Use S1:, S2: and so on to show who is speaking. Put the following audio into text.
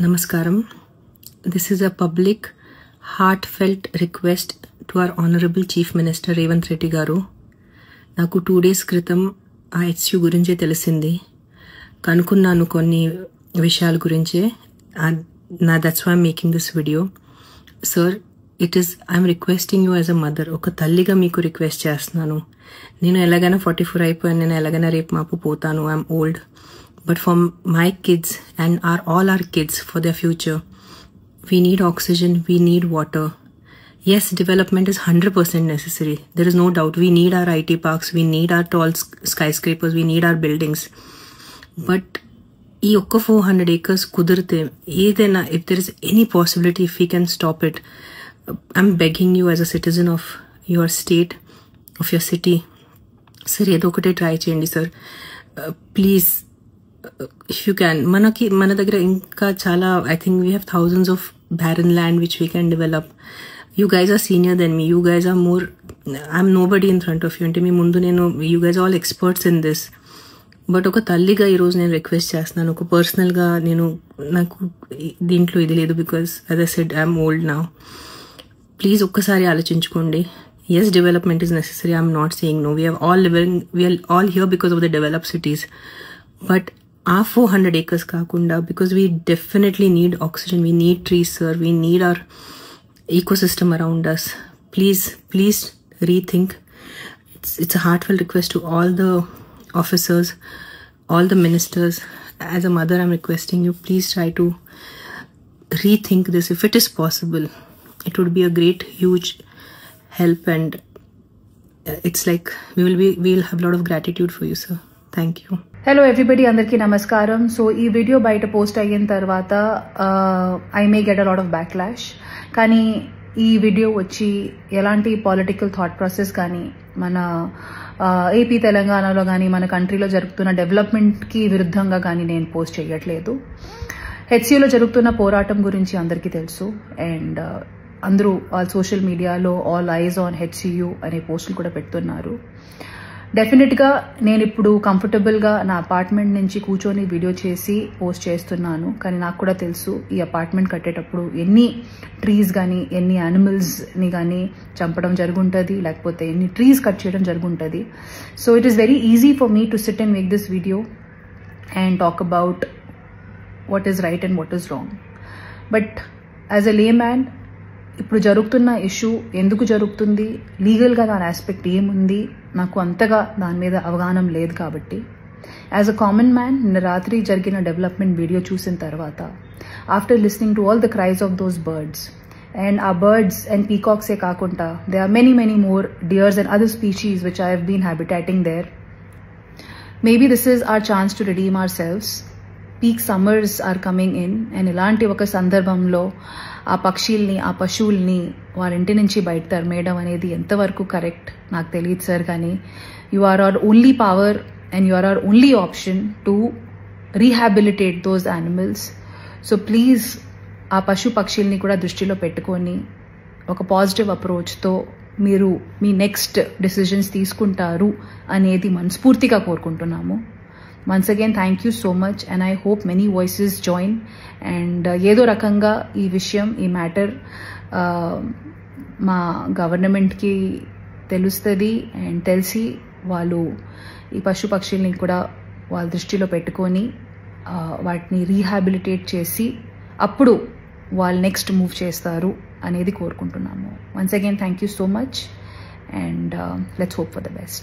S1: Namaskaram. This is a public, heartfelt request to our Honorable Chief Minister Revanth Reddy Garu. నాకు 2 days క్రితం ఆ HCU గురించే తెలిసింది. కనుక్కున్నాను కొన్ని విషయాల గురించే. That's why I'm making this video. Sir, I'm requesting you as a mother. ఒక తల్లిగా మీకు రిక్వెస్ట్ చేస్తున్నాను. నేను ఎలాగైనా 44 అయిపోయాను. నేను ఎలాగైనా రేపు మాపు పోతాను. I'm old. But for my kids and all our kids, for their future, we need oxygen, we need water. Yes, development is 100% necessary. There is no doubt. We need our IT parks, we need our tall skyscrapers, we need our buildings. But ee okka 400 acres kudirte, edaina, if there is any possibility, if we can stop it, I'm begging you as a citizen of your state, of your city. Sir, edo okate try cheyandi sir. Please, if you can. Mana daggara inka chala, I think we have thousands of barren land which we can develop. You guys are senior than me. You guys are more, I'm nobody in front of you. Ante me mundu nenu, you guys are all experts in this. But oka talliga ee roju nenu request chestunanu. Oka personal ga nenu naku dintlo idi ledu, because as I said, I'm old now. Please okkasari aalochinchukondi. Yes, development is necessary. I'm not saying no. We are all here because of the developed cities. But our 400 acres kakunda, because we definitely need oxygen, we need trees, sir, we need our ecosystem around us. Please rethink. It's a heartfelt request to all the officers, all the ministers. As a mother, I'm requesting you, please try to rethink this. If it is possible, it would be a great, huge help, and it's like we'll have a lot of gratitude for you, sir. Thank you.
S2: Hello everybody, andarki namaskaram. So ee video baita post ayin tarvata I may get a lot of backlash, kani ee video vachi elanti political thought process kani mana AP Telangana lo gaani mana country lo jarugutuna development ki viruddhanga gaani nenu post cheyatledu. HCU lo jarugutuna poratam gurinchi andarki telusu, and అందరూ social మీడియాలో all eyes on HCU అనే పోస్టులు కూడా పెడుతున్నారు. డెఫినెట్గా నేను ఇప్పుడు కంఫర్టబుల్గా నా అపార్ట్మెంట్ నుంచి కూర్చొని వీడియో చేసి పోస్ట్ చేస్తున్నాను. కానీ నాకు కూడా తెలుసు ఈ అపార్ట్మెంట్ కట్టేటప్పుడు ఎన్ని ట్రీస్ కానీ ఎన్ని యానిమల్స్ని కానీ చంపడం జరుగుంటుంది, లేకపోతే ఎన్ని ట్రీస్ కట్ చేయడం జరుగుంటుంది. So it is very easy for me to sit and make this video and talk about what is right and what is wrong. But as a lay man, ఇప్పుడు జరుగుతున్న ఇష్యూ ఎందుకు జరుగుతుంది, లీగల్గా దాని aspect ఏముంది, నాకు అంతగా దాని మీద అవగాహన లేదు. కాబట్టి యాజ్ అ కామన్ మ్యాన్, నిన్న రాత్రి జరిగిన డెవలప్మెంట్ వీడియో చూసిన తర్వాత, after listening to all the cries of those birds, and ఆ బర్డ్స్ అండ్ పీకాక్సే కాకుండా they are many more deers and other species which I have been habitating there. Maybe this is our chance to redeem ourselves. Peak summers are coming in, and ఇలాంటి ఒక సందర్భంలో ఆ పక్షుల్ని, ఆ పశువుల్ని వారి ఇంటి నుంచి బయట తరిమేయడం అనేది ఎంతవరకు కరెక్ట్ నాకు తెలియదు సార్. కానీ you are our only power and you are our only option to rehabilitate those animals. So please ఆ పక్షుల్ని కూడా దృష్టిలో పెట్టుకొని ఒక పాజిటివ్ అప్రోచ్తో మీరు మీ నెక్స్ట్ డెసిజన్స్ తీసుకుంటారు అనేది మనస్ఫూర్తిగా కోరుకుంటున్నాము. Once again, thank you so much, and I hope many voices join, and ఏదో రకంగా ఈ విషయం, ఈ మ్యాటర్ మా గవర్నమెంట్కి తెలుస్తుంది, అండ్ తెలిసి వాళ్ళు ఈ పక్షుల్ని కూడా వాళ్ళ దృష్టిలో పెట్టుకొని వాటిని రీహాబిలిటేట్ చేసి అప్పుడు వాళ్ళు నెక్స్ట్ మూవ్ చేస్తారు అనేది కోరుకుంటున్నాము. Once again, thank you so much, and let's hope for the best.